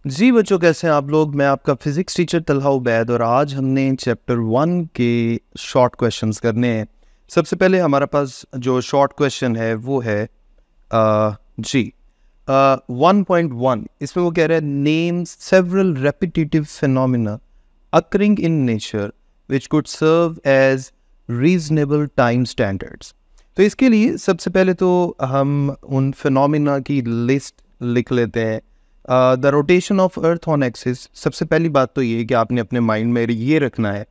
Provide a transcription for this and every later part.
जी बच्चों, कैसे हैं आप लोग। मैं आपका फिजिक्स टीचर तलहा उबैद और आज हमने चैप्टर 1 के शॉर्ट क्वेश्चंस करने हैं। सबसे पहले हमारा पास जो शॉर्ट क्वेश्चन है वो है जी 1.1। इसमें वो कह रहा है name several repetitive phenomena occurring in nature which could serve as reasonable time standards. तो इसके लिए सबसे पहले तो हम उन फिनोमिना की लिस्ट लिख लेते हैं। The rotation of earth on axis. सबसे पहली बात तो ये है कि आपने अपने माइंड में ये रखना है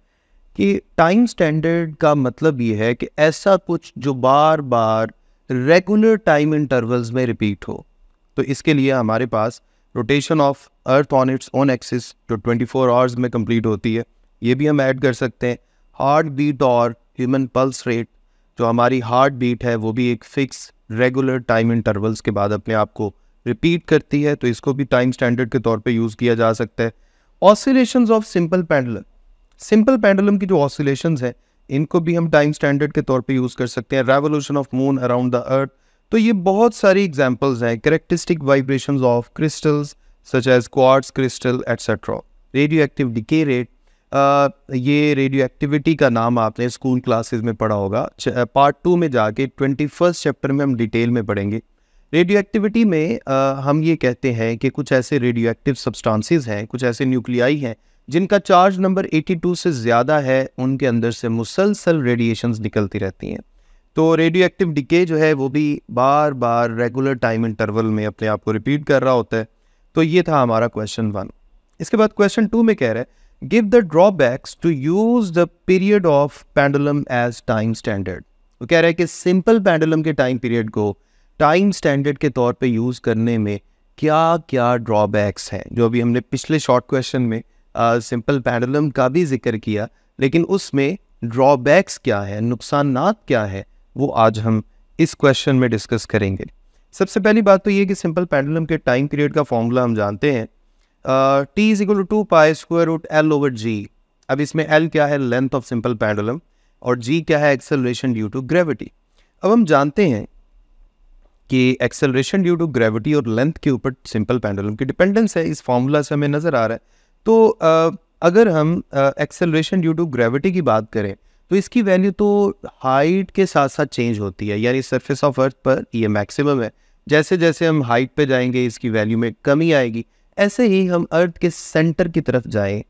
कि टाइम स्टैंडर्ड का मतलब ये है कि ऐसा कुछ जो बार बार रेगुलर टाइम इंटरवल्स में रिपीट हो। तो इसके लिए हमारे पास rotation of earth on its own axis जो 24 आवर्स में कंप्लीट होती है, ये भी हम ऐड कर सकते हैं। हार्ट बीट और ह्यूमन पल्स रेट, जो हमारी हार्ट बीट है वो भी एक फिक्स रेगुलर टाइम इंटरवल्स के बाद अपने आप को रिपीट करती है, तो इसको भी टाइम स्टैंडर्ड के तौर पे यूज़ किया जा सकता है। Oscillations of simple pendulum, simple pendulum की जो ऑसिलेशंस है इनको भी हम टाइम स्टैंडर्ड के तौर पे यूज़ कर सकते हैं। Revolution of moon around the earth, तो ये बहुत सारी एग्जांपल्स हैं। Characteristic vibrations of crystals such as quartz crystal etcetera. Radioactive decay rate, ये रेडियो एक्टिविटी का नाम आपने स्कूल क्लासेस में पढ़ा होगा। पार्ट 2 में जाके 21st चैप्टर में हम डिटेल में पढ़ेंगे। रेडियो एक्टिविटी में हम ये कहते हैं कि कुछ ऐसे रेडियो एक्टिव सब्सटेंसेस हैं, कुछ ऐसे न्यूक्लियाई हैं जिनका चार्ज नंबर 82 से ज़्यादा है, उनके अंदर से मुसलसल रेडिएशंस निकलती रहती हैं। तो रेडियो एक्टिव डिके जो है वो भी बार बार रेगुलर टाइम इंटरवल में अपने आप को रिपीट कर रहा होता है। तो ये था हमारा क्वेश्चन 1। इसके बाद क्वेश्चन 2 में कह रहा है give the drawbacks to use the period of pendulum as time standard. वो कह रहा है कि सिंपल पेंडुलम के टाइम पीरियड को टाइम स्टैंडर्ड के तौर पे यूज़ करने में क्या क्या ड्रॉबैक्स हैं। जो अभी हमने पिछले शॉर्ट क्वेश्चन में सिंपल पेंडुलम का भी जिक्र किया, लेकिन उसमें ड्रॉबैक्स क्या है, नुकसानात क्या है, वो आज हम इस क्वेश्चन में डिस्कस करेंगे। सबसे पहली बात तो ये कि सिंपल पेंडुलम के टाइम पीरियड का फॉर्मूला हम जानते हैं, T is equal to 2π√L/g। अब इसमें L क्या है, लेंथ ऑफ सिंपल पेंडुलम, और G क्या है, एक्सेलरेशन ड्यू टू ग्रेविटी। अब हम जानते हैं कि एक्सेलरेशन ड्यू टू ग्रेविटी और लेंथ के ऊपर सिंपल पेंडुलम की डिपेंडेंस है, इस फॉर्मूला से हमें नज़र आ रहा है। तो अगर हम एक्सेलरेशन ड्यू टू ग्रेविटी की बात करें तो इसकी वैल्यू तो हाइट के साथ साथ चेंज होती है, यानी सरफेस ऑफ अर्थ पर ये मैक्सिमम है। जैसे जैसे हम हाइट पे जाएंगे इसकी वैल्यू में कमी आएगी। ऐसे ही हम अर्थ के सेंटर की तरफ जाएं,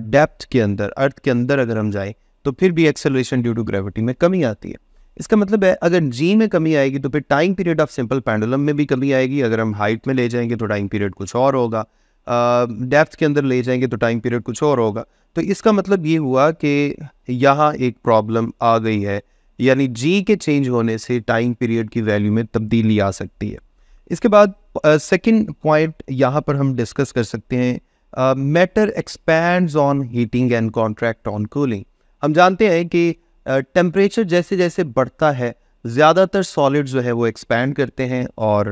डेप्थ के अंदर, अर्थ के अंदर अगर हम जाएं तो फिर भी एक्सेलरेशन ड्यू टू ग्रेविटी में कमी आती है। इसका मतलब है अगर जी में कमी आएगी तो फिर time period of simple pendulum में भी कमी आएगी। अगर हम हाइट में ले जाएंगे तो टाइम पीरियड कुछ और होगा, डेप्थ के अंदर ले जाएंगे तो टाइम पीरियड कुछ और होगा। तो इसका मतलब ये हुआ कि यहाँ एक प्रॉब्लम आ गई है, यानी जी के चेंज होने से टाइम पीरियड की वैल्यू में तब्दीली आ सकती है। इसके बाद सेकंड पॉइंट यहाँ पर हम डिस्कस कर सकते हैं, matter expands on heating and contract on cooling. हम जानते हैं कि टेम्परेचर जैसे जैसे बढ़ता है ज़्यादातर सॉलिड जो है वो एक्सपैंड करते हैं और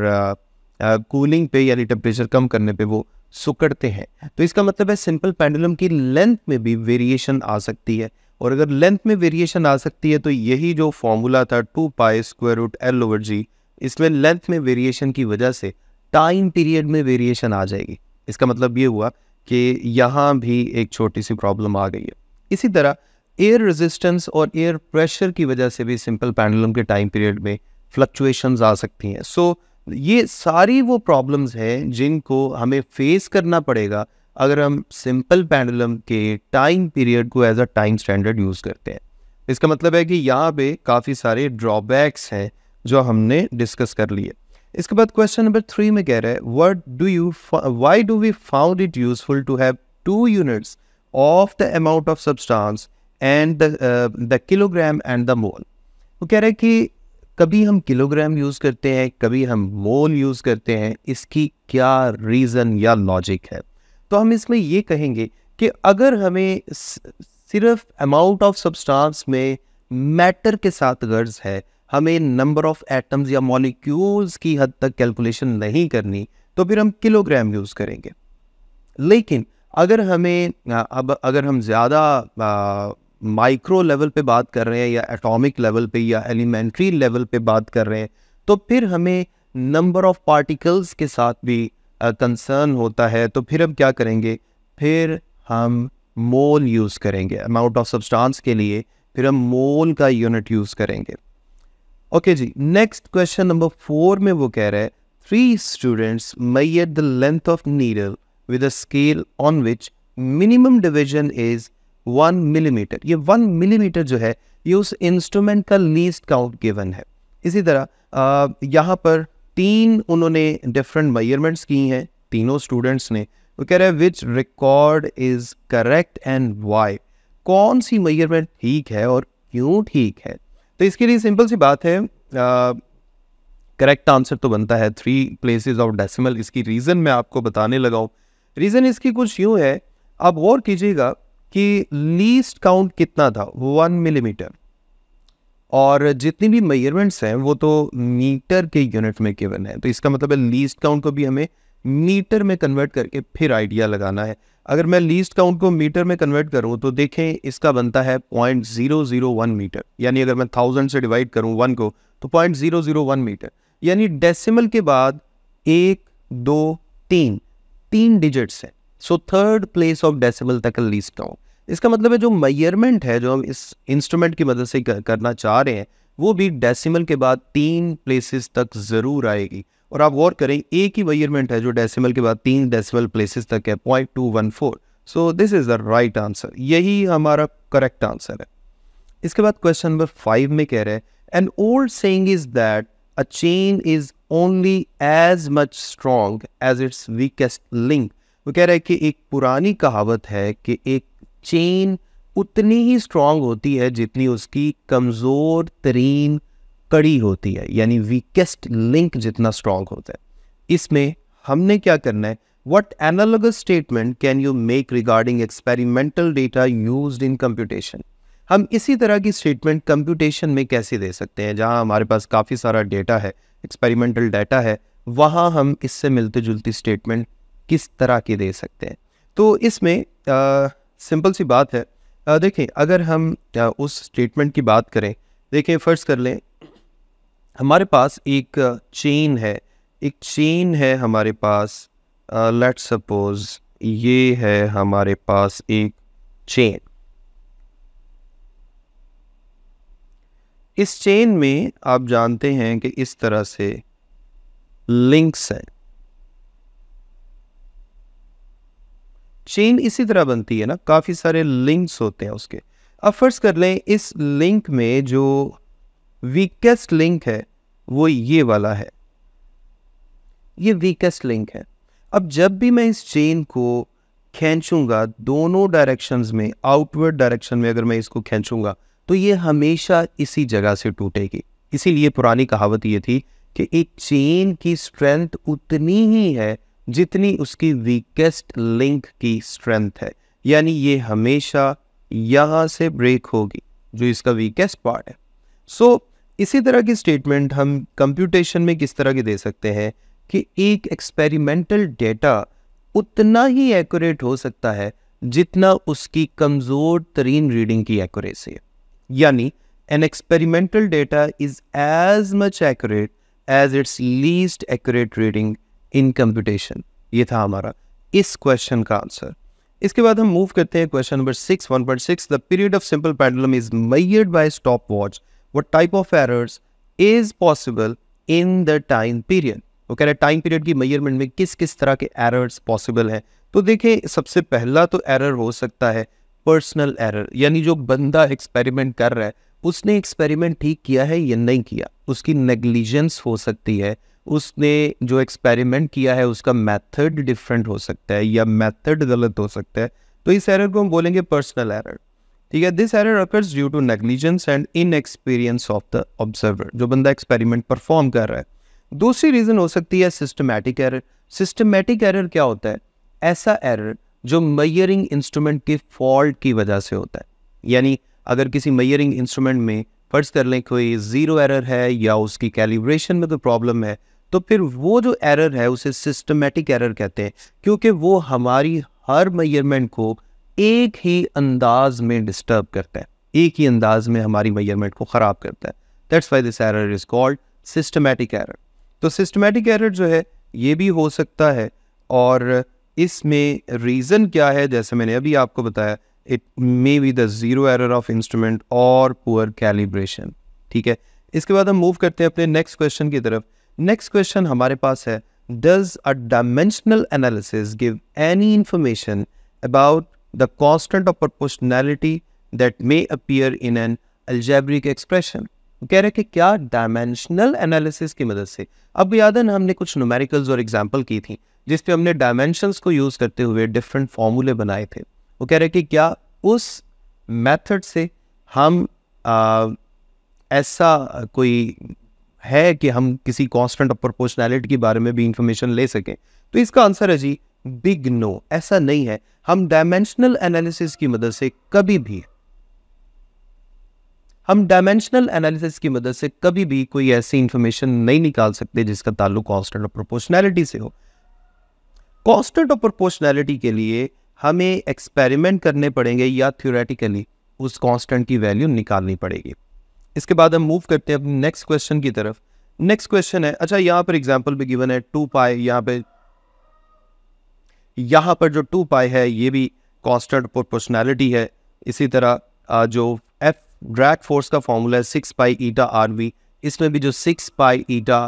कूलिंग पे यानी टेम्परेचर कम करने पे वो सिकुड़ते हैं। तो इसका मतलब है सिंपल पेंडुलम की लेंथ में भी वेरिएशन आ सकती है, और अगर लेंथ में वेरिएशन आ सकती है तो यही जो फॉर्मूला था 2π√L/g, इसमें लेंथ में वेरिएशन की वजह से टाइम पीरियड में वेरिएशन आ जाएगी। इसका मतलब ये हुआ कि यहाँ भी एक छोटी सी प्रॉब्लम आ गई है। इसी तरह एयर रेजिस्टेंस और एयर प्रेशर की वजह से भी सिंपल पेंडुलम के टाइम पीरियड में फ्लक्चुएशंस आ सकती हैं। सो ये सारी वो प्रॉब्लम्स हैं जिनको हमें फेस करना पड़ेगा अगर हम सिंपल पेंडुलम के टाइम पीरियड को as a time standard use करते हैं। इसका मतलब है कि यहाँ पे काफ़ी सारे ड्रॉबैक्स हैं जो हमने डिस्कस कर लिए। इसके बाद क्वेश्चन नंबर 3 में कह रहा है why do we found it useful to have 2 units of the amount of substance and the kilogram and the mole. वो कह रहे हैं कि कभी हम किलोग्राम यूज़ करते हैं, कभी हम मोल यूज़ करते हैं, इसकी क्या रीज़न या लॉजिक है। तो हम इसमें ये कहेंगे कि अगर हमें सिर्फ अमाउंट ऑफ सब्सटेंस में मैटर के साथ गर्ज है, हमें नंबर ऑफ एटम्स या मॉलिक्यूल्स की हद तक कैलकुलेशन नहीं करनी, तो फिर हम किलोग्राम यूज़ करेंगे। लेकिन अगर हमें अगर हम ज़्यादा माइक्रो लेवल पे बात कर रहे हैं या एटॉमिक लेवल पे या एलिमेंट्री लेवल पे बात कर रहे हैं, तो फिर हमें नंबर ऑफ पार्टिकल्स के साथ भी कंसर्न होता है तो फिर हम क्या करेंगे, फिर हम मोल यूज़ करेंगे अमाउंट ऑफ सब्सटेंस के लिए, फिर हम मोल का यूनिट यूज़ करेंगे। ओके जी, नेक्स्ट क्वेश्चन नंबर 4 में वो कह रहा है 3 students measured the length of needle with a scale on which minimum division is 1 millimeter। ये 1 millimeter जो है ये उस इंस्ट्रूमेंट का लीस्ट काउंट गिवन है। इसी तरह यहाँ पर 3 उन्होंने डिफरेंट मेजरमेंट्स की हैं तीनों स्टूडेंट्स ने। वो कह रहा है which record is correct and why, कौन सी मेजरमेंट ठीक है और क्यों ठीक है। तो इसके लिए सिंपल सी बात है, करेक्ट आंसर तो बनता है 3 प्लेसेस ऑफ डेसिमल। इसकी रीज़न मैं आपको बताने लगा हूँ। रीज़न इसकी कुछ यूँ है, आप गौर कीजिएगा कि लीस्ट काउंट कितना था 1 मिलीमीटर, और जितनी भी मेजरमेंट्स हैं वो तो मीटर के यूनिट में गिवन है। तो इसका मतलब है लीस्ट काउंट को भी हमें मीटर में कन्वर्ट करके फिर आइडिया लगाना है। अगर मैं लीस्ट काउंट को मीटर में कन्वर्ट करूं तो देखें इसका बनता है 0.001 मीटर, यानी अगर मैं 1000 से डिवाइड करूं 1 को तो 0.001 मीटर, यानी डेसिमल के बाद 1 2 3 डिजिट्स हैं। So third place of decimal तक लीस्ट काउंट। इसका मतलब है जो मेजरमेंट है जो हम इस इंस्ट्रूमेंट की मदद से करना चाह रहे हैं वो भी डेसिमल के बाद 3 प्लेसेस तक ज़रूर आएगी। और आप गौर करें एक ही मेजरमेंट है जो डेसिमल के बाद 3 डेसिमल प्लेसेस तक है 0.214। So this is the right answer, यही हमारा करेक्ट आंसर है। इसके बाद क्वेश्चन नंबर 5 में कह रहे हैं an old saying is that a chain is only as much strong as its weakest link. वो कह रहा है कि एक पुरानी कहावत है कि एक चेन उतनी ही स्ट्रॉन्ग होती है जितनी उसकी कमज़ोर तरीन कड़ी होती है, यानी वीकेस्ट लिंक जितना स्ट्रॉन्ग होता है। इसमें हमने क्या करना है, what analogous statement can you make regarding experimental data used in computation. हम इसी तरह की स्टेटमेंट कंप्यूटेशन में कैसे दे सकते हैं, जहां हमारे पास काफ़ी सारा डेटा है, एक्सपेरिमेंटल डाटा है, वहां हम इससे मिलती जुलती स्टेटमेंट किस तरह की दे सकते हैं। तो इसमें सिंपल सी बात है, देखें अगर हम उस स्टेटमेंट की बात करें, देखें फर्ज कर लें हमारे पास एक चेन है हमारे पास, लेट्स सपोज ये है हमारे पास एक चेन। इस चेन में आप जानते हैं कि इस तरह से लिंक्स हैं। चेन इसी तरह बनती है ना, काफ़ी सारे लिंक्स होते हैं उसके। अब फर्ज कर लें इस लिंक में जो वीकेस्ट लिंक है वो ये वाला है, ये वीकेस्ट लिंक है। अब जब भी मैं इस चेन को खींचूंगा दोनों डायरेक्शंस में, आउटवर्ड डायरेक्शन में अगर मैं इसको खींचूंगा तो ये हमेशा इसी जगह से टूटेगी। इसीलिए पुरानी कहावत ये थी कि एक चेन की स्ट्रेंथ उतनी ही है जितनी उसकी वीकेस्ट लिंक की स्ट्रेंथ है, यानी ये हमेशा यहाँ से ब्रेक होगी जो इसका वीकेस्ट पार्ट है। सो इसी तरह की स्टेटमेंट हम कंप्यूटेशन में किस तरह की दे सकते हैं कि एक एक्सपेरिमेंटल डेटा उतना ही एक्यूरेट हो सकता है जितना उसकी कमज़ोर तरीन रीडिंग की एक्यूरेसी है, यानी an experimental data is as much accurate as its least accurate reading in computation. ये था हमारा इस क्वेश्चन का आंसर। इसके बाद हम मूव करते हैं question number 6, 1.6 the period of simple pendulum is measured by stop watch, what type of errors is possible in the time period. वो कह रहे हैं टाइम पीरियड की मेजरमेंट में किस किस तरह के एरर्स पॉसिबल हैं। तो देखिए सबसे पहला तो एरर हो सकता है पर्सनल एरर, यानी जो बंदा एक्सपेरिमेंट कर रहा है उसने एक्सपेरिमेंट ठीक किया है या नहीं किया, उसकी नेग्लिजेंस हो सकती है, उसने जो एक्सपेरिमेंट किया है उसका मेथड डिफरेंट हो सकता है या मेथड गलत हो सकता है। तो इस एरर को हम बोलेंगे पर्सनल एरर। ठीक है, this error occurs due to negligence and inexperience of the observer, जो बंदा एक्सपेरिमेंट परफॉर्म कर रहा है। दूसरी रीज़न हो सकती है सिस्टमैटिक एरर। सिस्टमैटिक एरर क्या होता है? ऐसा एरर जो मेजरिंग इंस्ट्रूमेंट के फॉल्ट की वजह से होता है, यानी अगर किसी मेजरिंग इंस्ट्रूमेंट में फर्ज कर लें कोई ज़ीरो एरर है या उसकी कैलिब्रेशन में कोई प्रॉब्लम है, तो फिर वो जो एरर है उसे सिस्टमैटिक एरर कहते हैं, क्योंकि वो हमारी हर मेजरमेंट को एक ही अंदाज में डिस्टर्ब करता है, एक ही अंदाज में हमारी मेजरमेंट को ख़राब करता है। That's why this error is called systematic error. तो सिस्टमैटिक एरर जो है ये भी हो सकता है और इसमें रीज़न क्या है, जैसे मैंने अभी आपको बताया, it may be the zero error of instrument और पुअर कैलिब्रेशन। ठीक है, इसके बाद हम मूव करते हैं अपने नेक्स्ट क्वेश्चन की तरफ। नेक्स्ट क्वेश्चन हमारे पास है, does a dimensional analysis give any information about the constant of proportionality that may appear in an algebraic expression. कह रहे कि क्या डायमेंशनल एनालिसिस की मदद से, अब याद है ना हमने कुछ न्यूमेरिकल्स और एग्जांपल की थी जिस पे हमने डायमेंशंस को यूज़ करते हुए डिफरेंट फॉर्मूले बनाए थे। वो कह रहे कि क्या उस मेथड से हम ऐसा कोई है कि हम किसी कांस्टेंट ऑफ प्रोपोर्शनैलिटी के बारे में भी इंफॉर्मेशन ले सकें। तो इसका आंसर है जी बिग नो, ऐसा नहीं है। हम डायमेंशनल एनालिसिस की मदद से कभी भी कोई ऐसी इंफॉर्मेशन नहीं निकाल सकते जिसका ताल्लुक कांस्टेंट ऑफ प्रोपोर्शनैलिटी से हो। कांस्टेंट ऑफ प्रोपोर्शनैलिटी के लिए हमें एक्सपेरिमेंट करने पड़ेंगे या थ्योरेटिकली उस कांस्टेंट की वैल्यू निकालनी पड़ेगी। इसके बाद हम मूव करते हैं अपने नेक्स्ट क्वेश्चन की तरफ। नेक्स्ट क्वेश्चन है, अच्छा यहाँ पर एग्जांपल भी गिवन है 2 पाई, यहाँ पर जो 2 पाई है ये भी कांस्टेंट प्रोपोर्शनैलिटी है। इसी तरह जो एफ ड्रैग फोर्स का फॉर्मूला है 6 पाई ईटा आर वी, इसमें भी जो 6 पाई ईटा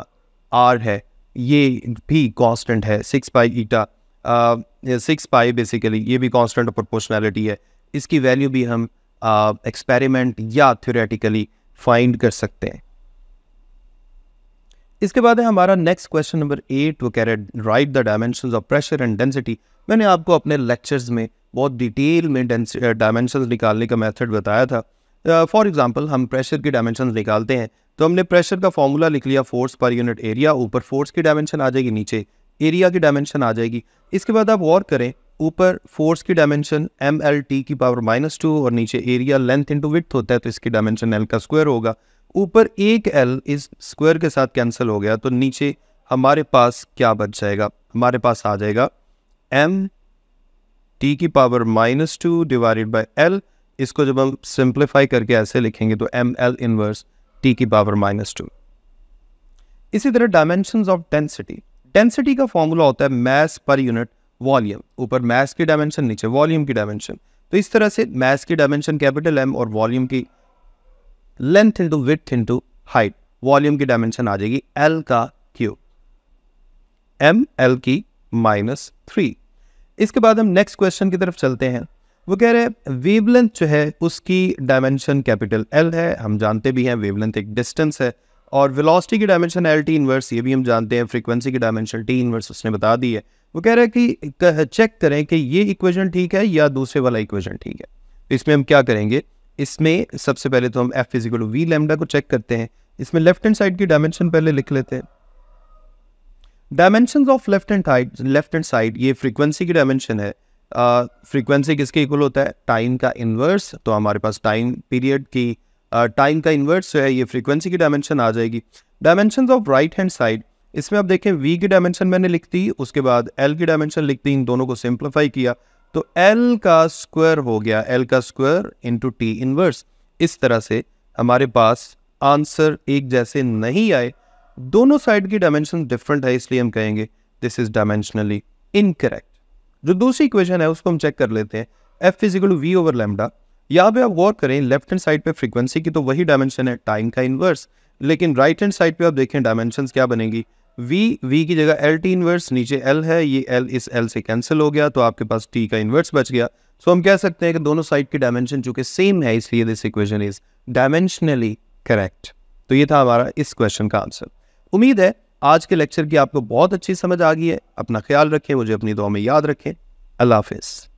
आर है ये भी कांस्टेंट है। 6 पाई ईटा 6 पाई बेसिकली ये भी कांस्टेंट ऑफ प्रोपोर्शनैलिटी है। इसकी वैल्यू भी हम एक्सपेरिमेंट या थ्योरेटिकली फाइंड कर सकते हैं। इसके बाद है हमारा नेक्स्ट क्वेश्चन नंबर 8। वो कह रहे हैं right the dimensions of pressure and density. मैंने आपको अपने लेक्चर्स में बहुत डिटेल में डायमेंशंस निकालने का मेथड बताया था। फॉर एग्जांपल हम प्रेशर की डायमेंशंस निकालते हैं तो हमने प्रेशर का फॉर्मूला लिख लिया, फोर्स पर यूनिट एरिया, ऊपर फोर्स की डायमेंशन आ जाएगी, नीचे एरिया की डायमेंशन आ जाएगी। इसके बाद आप गौर करें, ऊपर फोर्स की डायमेंशन ml की पावर -2 और नीचे एरिया लेंथ इंटू विड्थ होता है तो इसकी डायमेंशन l का स्क्वायर होगा। ऊपर एक l इस स्क्वायर के साथ कैंसिल हो गया तो नीचे हमारे पास क्या बच जाएगा, हमारे पास आ जाएगा mt की पावर -2 डिवाइडेड बाय l। इसको जब हम सिंप्लीफाई करके ऐसे लिखेंगे तो ml इनवर्स t की पावर -2। इसी तरह डायमेंशंस ऑफ डेंसिटी, डेंसिटी का फॉर्मूला होता है मैस पर यूनिट वॉल्यूम, ऊपर मैस की डायमेंशन नीचे वॉल्यूम की डायमेंशन। तो इस तरह से मैस की डायमेंशन कैपिटल M और वॉल्यूम की length into width into height, volume की डायमेंशन आ जाएगी L का क्यूब, ml की -3। इसके बाद हम नेक्स्ट क्वेश्चन की तरफ चलते हैं। वो कह रहे हैं वेवलेंथ जो है उसकी डायमेंशन कैपिटल L है, हम जानते भी हैं वेवलेंथ एक डिस्टेंस है, और वेलोसिटी की डायमेंशन LT इनवर्स ये भी हम जानते हैं, फ्रीक्वेंसी की डायमेंशन T इनवर्स उसने बता दी है। वो कह रहे हैं कि चेक करें कि ये इक्वेशन ठीक है या दूसरे वाला इक्वेशन ठीक है। तो इसमें हम क्या करेंगे, इसमें सबसे पहले तो हम F = v लैम्डा को चेक करते हैं। इसमें लेफ्ट हैंड साइड की डायमेंशन पहले लिख लेते हैं। Dimension of left hand side ये फ्रीक्वेंसी की डायमेंशन है। फ्रीक्वेंसी किसके इक्वल होता है, टाइम का इन्वर्स। तो हमारे पास टाइम पीरियड की टाइम का इन्वर्स जो है ये फ्रीक्वेंसी की डायमेंशन आ जाएगी। Dimension of right hand side, इसमें आप देखें v की डायमेंशन मैंने लिख दी, उसके बाद l की डायमेंशन लिख दी, इन दोनों को सिंप्लीफाई किया तो l का स्क्वायर हो गया, l का स्क्वायर इंटू t इनवर्स। इस तरह से हमारे पास आंसर एक जैसे नहीं आए, दोनों साइड की डायमेंशन डिफरेंट है, इसलिए हम कहेंगे दिस इज डायमेंशनली इनकरेक्ट। जो दूसरी इक्वेशन है उसको हम चेक कर लेते हैं, F = v लैम्डा। यहाँ पे आप गौर करें लेफ्ट हैंड साइड पे फ्रीक्वेंसी की तो वही डायमेंशन है टाइम का इन्वर्स, लेकिन राइट हैंड साइड पे आप देखें डायमेंशंस क्या बनेगी, v की जगह LT इन्वर्स, नीचे l है, ये l इस l से कैंसिल हो गया तो आपके पास t का इन्वर्स बच गया। सो हम कह सकते हैं कि दोनों साइड की डायमेंशन चूंकि सेम है इसलिए this equation is dimensionally correct. तो ये था हमारा इस क्वेश्चन का आंसर। उम्मीद है आज के लेक्चर की आपको बहुत अच्छी समझ आ गई है। अपना ख्याल रखें, मुझे अपनी दुआ में याद रखें। अल्लाह हाफिज़।